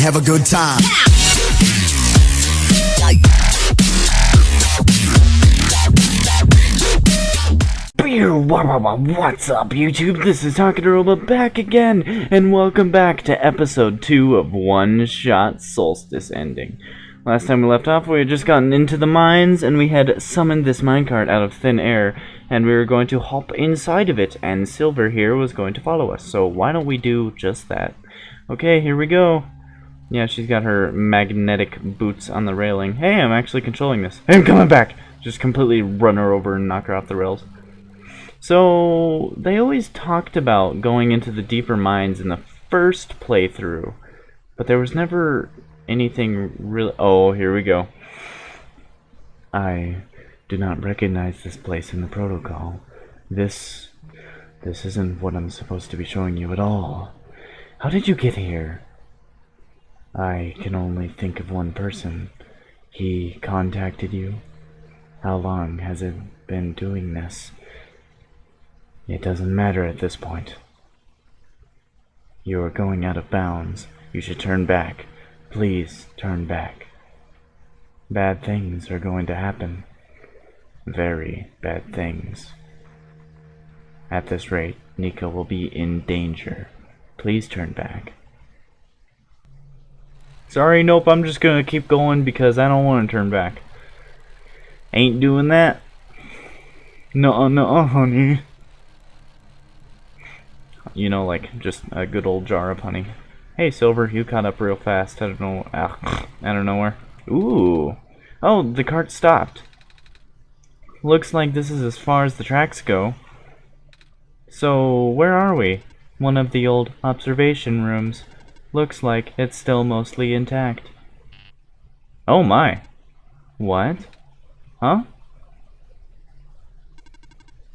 have a good time. What's up, YouTube? This is Takadaroba back again, and welcome back to episode 2 of OneShot Solstice Ending. Last time we left off, we had just gotten into the mines, and we had summoned this minecart out of thin air, and we were going to hop inside of it, and Silver here was going to follow us, so why don't we do just that? Okay, here we go. Yeah, she's got her magnetic boots on the railing. Hey, I'm actually controlling this. Hey, I'm coming back! Just completely run her over and knock her off the rails. So, they always talked about going into the deeper mines in the first playthrough, but there was never anything really... Oh, here we go. I do not recognize this place in the protocol. This isn't what I'm supposed to be showing you at all. How did you get here? I can only think of one person. He contacted you? How long has it been doing this? It doesn't matter at this point. You are going out of bounds. You should turn back. Please turn back. Bad things are going to happen. Very bad things. At this rate, Nico will be in danger. Please turn back. Sorry, nope, I'm just gonna keep going because I don't want to turn back. Ain't doing that. No, honey. You know, like, just a good old jar of honey. Hey, Silver, you caught up real fast. I don't know, out of nowhere. Ooh. Oh, the cart stopped. Looks like this is as far as the tracks go. So, where are we? One of the old observation rooms. Looks like it's still mostly intact. Oh my. What? Huh?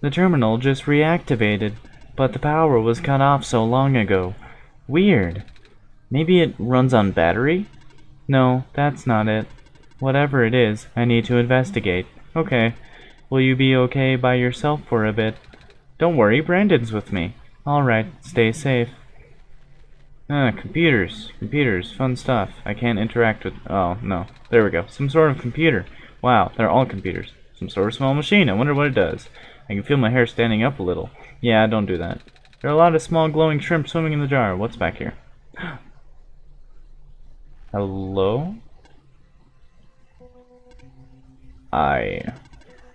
The terminal just reactivated. But the power was cut off so long ago. Weird. Maybe it runs on battery? No, that's not it. Whatever it is, I need to investigate. Okay. Will you be okay by yourself for a bit? Don't worry, Brandon's with me. Alright, stay safe. Computers. Computers. Fun stuff. I can't interact with... Oh, no. There we go. Some sort of computer. Wow, they're all computers. Some sort of small machine. I wonder what it does. I can feel my hair standing up a little. Yeah, don't do that. There are a lot of small glowing shrimp swimming in the jar. What's back here? Hello? I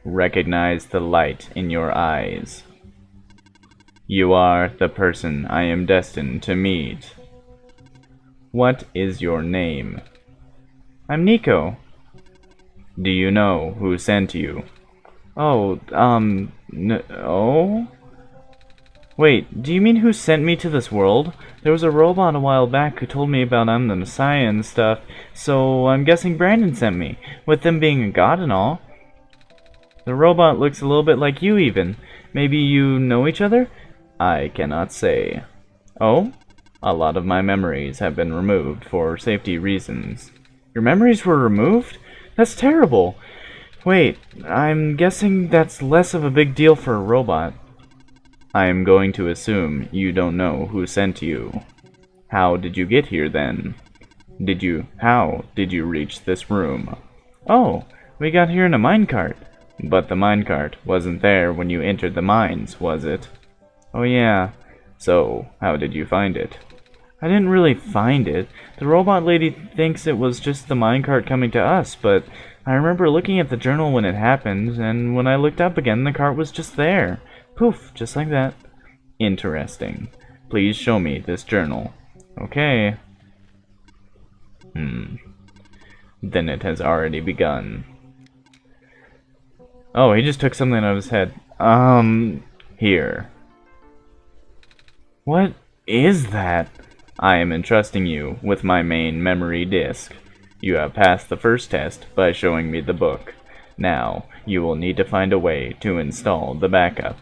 recognize the light in your eyes. You are the person I am destined to meet. What is your name? I'm Nico. Do you know who sent you? Oh, oh? Wait, do you mean who sent me to this world? There was a robot a while back who told me about I'm the Messiah and stuff, so I'm guessing Brandon sent me, with them being a god and all. The robot looks a little bit like you even. Maybe you know each other? I cannot say. Oh? A lot of my memories have been removed for safety reasons. Your memories were removed? That's terrible. Wait, I'm guessing that's less of a big deal for a robot. I am going to assume you don't know who sent you. How did you get here then? How did you reach this room? Oh, we got here in a minecart. But the minecart wasn't there when you entered the mines, was it? Oh yeah. So, how did you find it? I didn't really find it. The robot lady thinks it was just the minecart coming to us, but I remember looking at the journal when it happened, and when I looked up again, the cart was just there. Poof, just like that. Interesting. Please show me this journal. Okay. Then it has already begun. Oh, he just took something out of his head. Here. What is that? I am entrusting you with my main memory disk. You have passed the first test by showing me the book. Now, you will need to find a way to install the backup.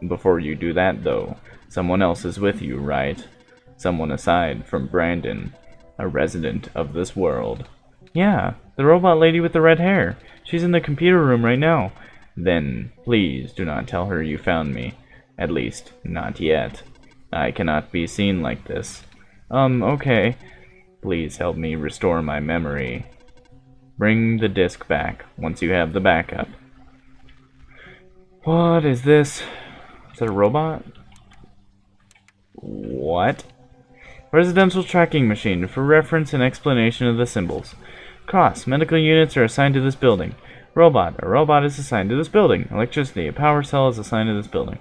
Before you do that, though, someone else is with you, right? Someone aside from Brandon, a resident of this world. Yeah, the robot lady with the red hair. She's in the computer room right now. Then, please do not tell her you found me. At least, not yet. I cannot be seen like this. Okay. Please help me restore my memory. Bring the disk back once you have the backup. What is this? Is that a robot? What? Residential tracking machine for reference and explanation of the symbols. Cross. Medical units are assigned to this building. Robot. A robot is assigned to this building. Electricity. A power cell is assigned to this building.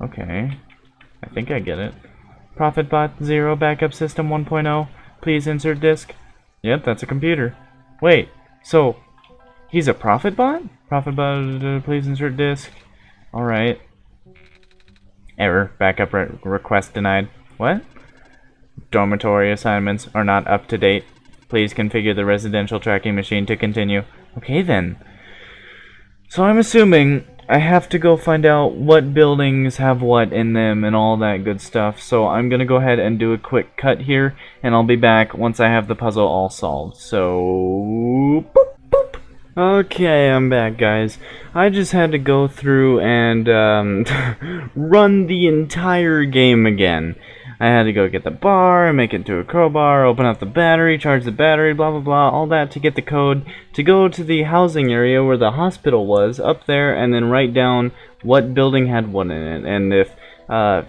Okay. I think I get it. ProfitBot 0 backup system 1.0. Please insert disk. Yep, that's a computer. Wait, so he's a ProfitBot? ProfitBot, please insert disk. Alright. Error. Backup request denied. What? Dormitory assignments are not up to date. Please configure the residential tracking machine to continue. Okay then. So I'm assuming I have to go find out what buildings have what in them and all that good stuff. So I'm going to go ahead and do a quick cut here, and I'll be back once I have the puzzle all solved. So, boop, boop. Okay, I'm back, guys. I just had to go through and run the entire game again. I had to go get the bar, make it into a crowbar, open up the battery, charge the battery, blah blah blah, all that to get the code to go to the housing area where the hospital was, up there, and then write down what building had what in it. And if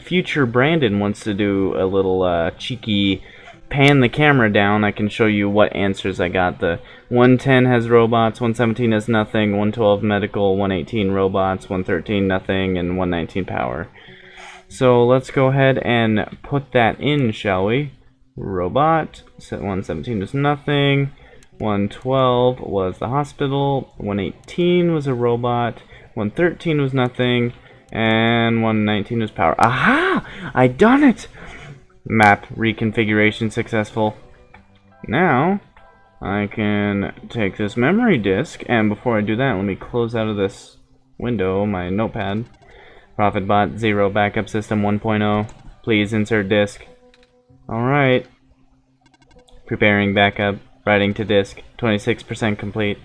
future Brandon wants to do a little cheeky pan the camera down, I can show you what answers I got. The 110 has robots, 117 has nothing, 112 medical, 118 robots, 113 nothing, and 119 power. So let's go ahead and put that in, shall we? Robot, set 117 was nothing, 112 was the hospital, 118 was a robot, 113 was nothing, and 119 was power. Aha! I done it! Map reconfiguration successful. Now, I can take this memory disk, and before I do that, let me close out of this window my notepad. ProfitBot 0 backup system 1.0. Please insert disk. Alright. Preparing backup. Writing to disk. 26% complete.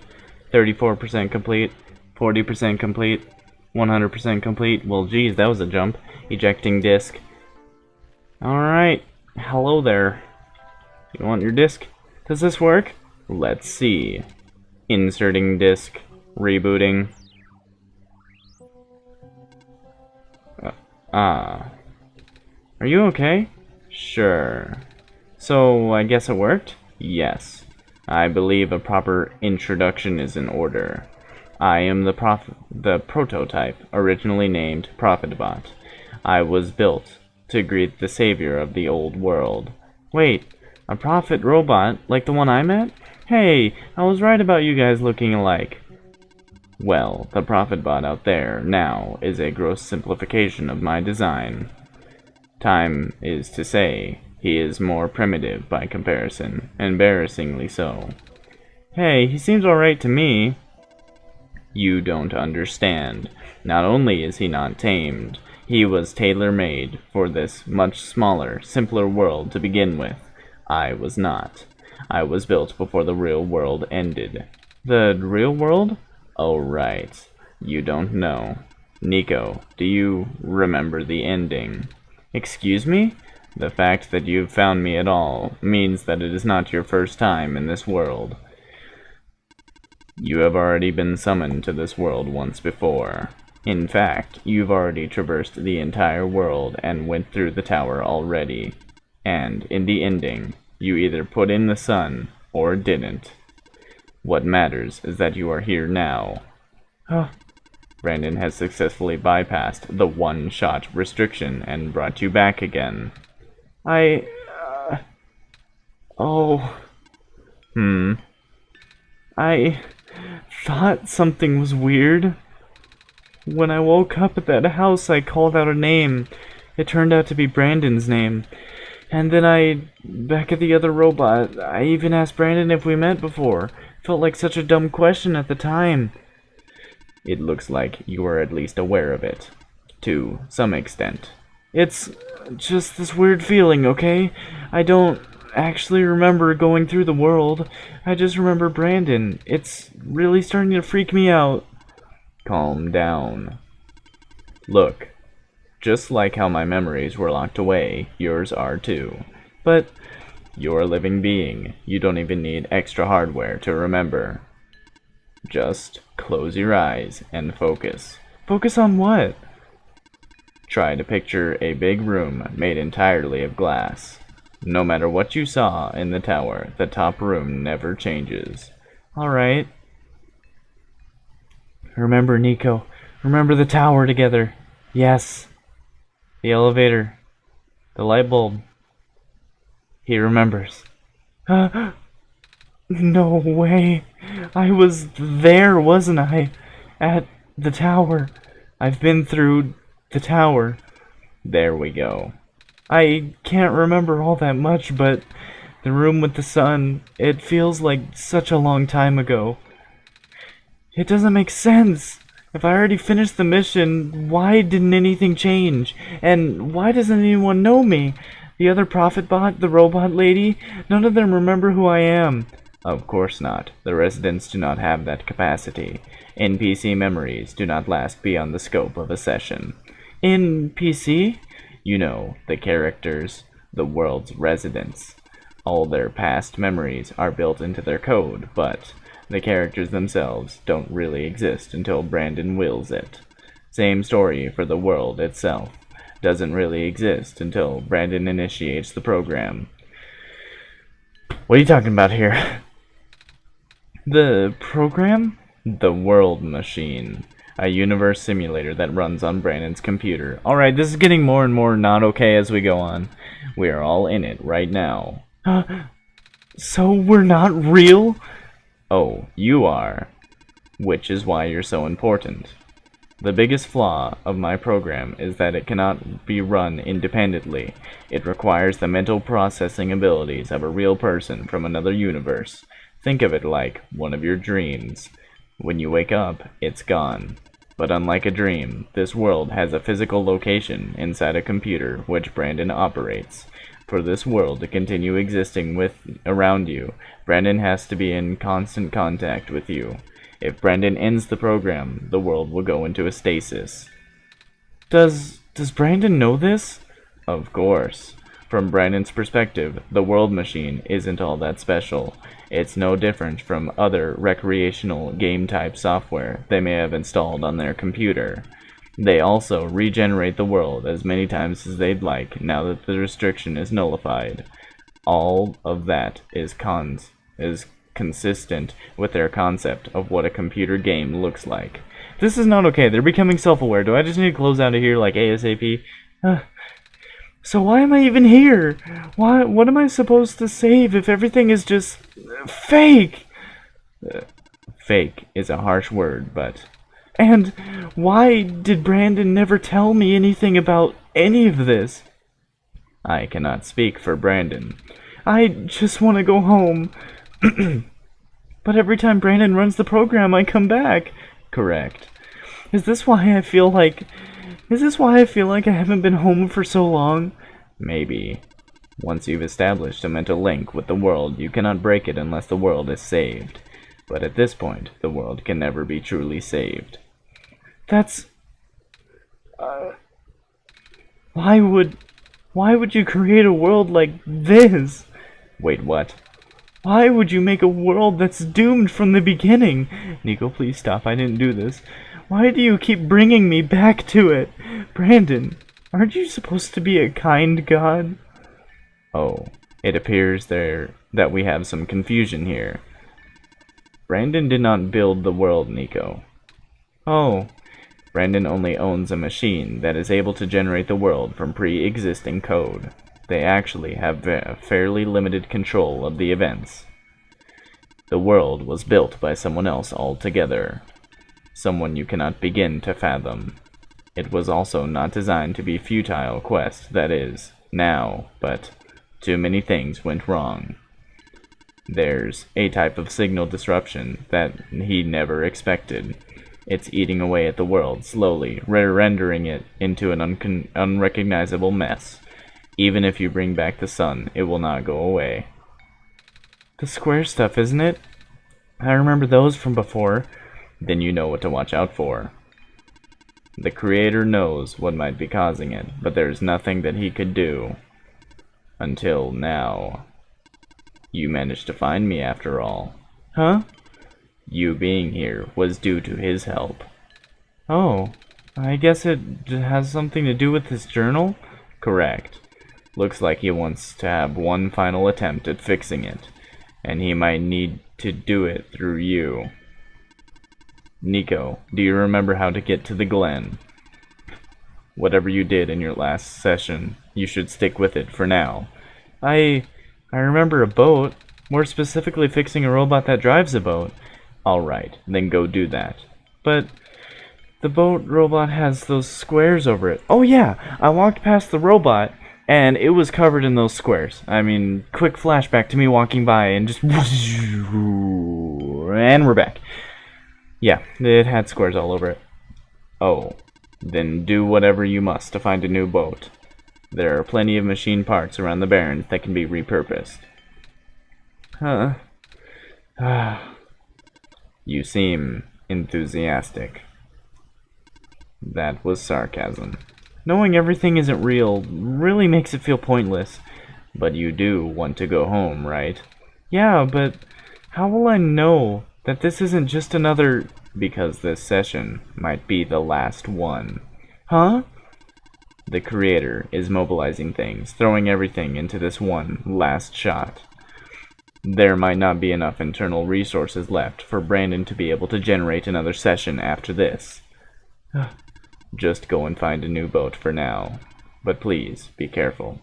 34% complete. 40% complete. 100% complete. Well, geez, that was a jump. Ejecting disk. Alright. Hello there. You want your disk? Does this work? Let's see. Inserting disk. Rebooting. Are you okay? Sure. So, I guess it worked? Yes. I believe a proper introduction is in order. I am the prototype, originally named ProfitBot. I was built to greet the savior of the old world. Wait, a prophet robot like the one I met? Hey, I was right about you guys looking alike. Well, the ProfitBot out there now is a gross simplification of my design. Time is to say, he is more primitive by comparison, embarrassingly so. Hey, he seems alright to me. You don't understand. Not only is he not tamed, he was tailor-made for this much smaller, simpler world to begin with. I was not. I was built before the real world ended. The real world? Oh, right. You don't know. Nico, do you remember the ending? Excuse me? The fact that you've found me at all means that it is not your first time in this world. You have already been summoned to this world once before. In fact, you've already traversed the entire world and went through the tower already. And, in the ending, you either put in the sun or didn't. What matters is that you are here now. Brandon has successfully bypassed the one-shot restriction and brought you back again. I thought something was weird. When I woke up at that house, I called out a name. It turned out to be Brandon's name. And then back at the other robot, I even asked Brandon if we met before. Felt like such a dumb question at the time. It looks like you are at least aware of it. To some extent. It's just this weird feeling, okay? I don't actually remember going through the world. I just remember Brandon. It's really starting to freak me out. Calm down. Look, Just like how my memories were locked away, yours are too. But you're a living being. You don't even need extra hardware to remember. Just close your eyes and focus. Focus on what? Try to picture a big room made entirely of glass. No matter what you saw in the tower, the top room never changes. Alright. Remember, Nico. Remember the tower together. Yes. The elevator. The light bulb. He remembers. No way. I was there, wasn't I? At the tower. I've been through the tower. There we go. I can't remember all that much, but the room with the sun, it feels like such a long time ago. It doesn't make sense. If I already finished the mission, why didn't anything change? And why doesn't anyone know me? The other prophet bot, the robot lady, none of them remember who I am. Of course not. The residents do not have that capacity. NPC memories do not last beyond the scope of a session. NPC? You know, the characters, the world's residents. All their past memories are built into their code, but the characters themselves don't really exist until Brandon wills it. Same story for the world itself. Doesn't really exist until Brandon initiates the program. What are you talking about here? The program? The World Machine. A universe simulator that runs on Brandon's computer. Alright, this is getting more and more not okay as we go on. We are all in it right now. So we're not real? Oh, you are. Which is why you're so important. The biggest flaw of my program is that it cannot be run independently. It requires the mental processing abilities of a real person from another universe. Think of it like one of your dreams. When you wake up, it's gone. But unlike a dream, this world has a physical location inside a computer which Brandon operates. For this world to continue existing around you, Brandon has to be in constant contact with you. If Brandon ends the program, the world will go into a stasis. Does Brandon know this? Of course. From Brandon's perspective, the World Machine isn't all that special. It's no different from other recreational game-type software they may have installed on their computer. They also regenerate the world as many times as they'd like now that the restriction is nullified. All of that is consistent with their concept of what a computer game looks like. This is not okay. They're becoming self-aware. Do I just need to close out of here like ASAP? So why am I even here? What am I supposed to save if everything is just fake? Fake is a harsh word, but... And why did Brandon never tell me anything about any of this? I cannot speak for Brandon. I just want to go home. But every time Brandon runs the program, I come back. Correct. Is this why I feel like I haven't been home for so long? Maybe. Once you've established a mental link with the world, you cannot break it unless the world is saved. But at this point, the world can never be truly saved. That's... Why would you create a world like this? Wait, what? Why would you make a world that's doomed from the beginning? Nico, please stop. I didn't do this. Why do you keep bringing me back to it? Brandon, aren't you supposed to be a kind god? Oh, it appears that we have some confusion here. Brandon did not build the world, Nico. Oh, Brandon only owns a machine that is able to generate the world from pre-existing code. They actually have a fairly limited control of the events. The world was built by someone else altogether. Someone you cannot begin to fathom. It was also not designed to be a futile quest, that is, now, but too many things went wrong. There's a type of signal disruption that he never expected. It's eating away at the world slowly, rendering it into an unrecognizable mess. Even if you bring back the sun, it will not go away. The square stuff, isn't it? I remember those from before. Then you know what to watch out for. The creator knows what might be causing it, but there's nothing that he could do. Until now. You managed to find me after all. Huh? You being here was due to his help. Oh, I guess it has something to do with his journal? Correct. Looks like he wants to have one final attempt at fixing it, and he might need to do it through you. Nico, do you remember how to get to the Glen? Whatever you did in your last session, you should stick with it for now. I remember a boat. More specifically, fixing a robot that drives a boat. Alright, then go do that. But the boat robot has those squares over it. Oh yeah, I walked past the robot, and it was covered in those squares. I mean, quick flashback to me walking by, and just... And we're back. Yeah, it had squares all over it. Oh, then do whatever you must to find a new boat. There are plenty of machine parts around the Barrens that can be repurposed. Huh. You seem enthusiastic. That was sarcasm. Knowing everything isn't real really makes it feel pointless. But you do want to go home, right? Yeah, but how will I know that this isn't just another... Because this session might be the last one. Huh? The creator is mobilizing things, throwing everything into this one last shot. There might not be enough internal resources left for Brandon to be able to generate another session after this. Just go and find a new boat for now. But please, be careful.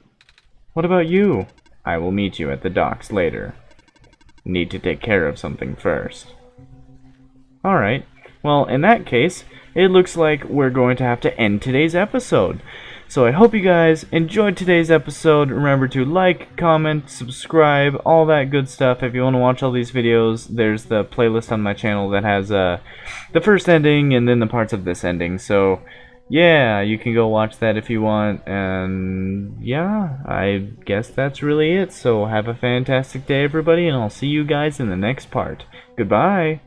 What about you? I will meet you at the docks later. Need to take care of something first. Alright, well, in that case, it looks like we're going to have to end today's episode. So I hope you guys enjoyed today's episode. Remember to like, comment, subscribe, all that good stuff. If you want to watch all these videos, there's the playlist on my channel that has the first ending and then the parts of this ending. So, yeah, you can go watch that if you want. And, yeah, I guess that's really it. So have a fantastic day, everybody, and I'll see you guys in the next part. Goodbye!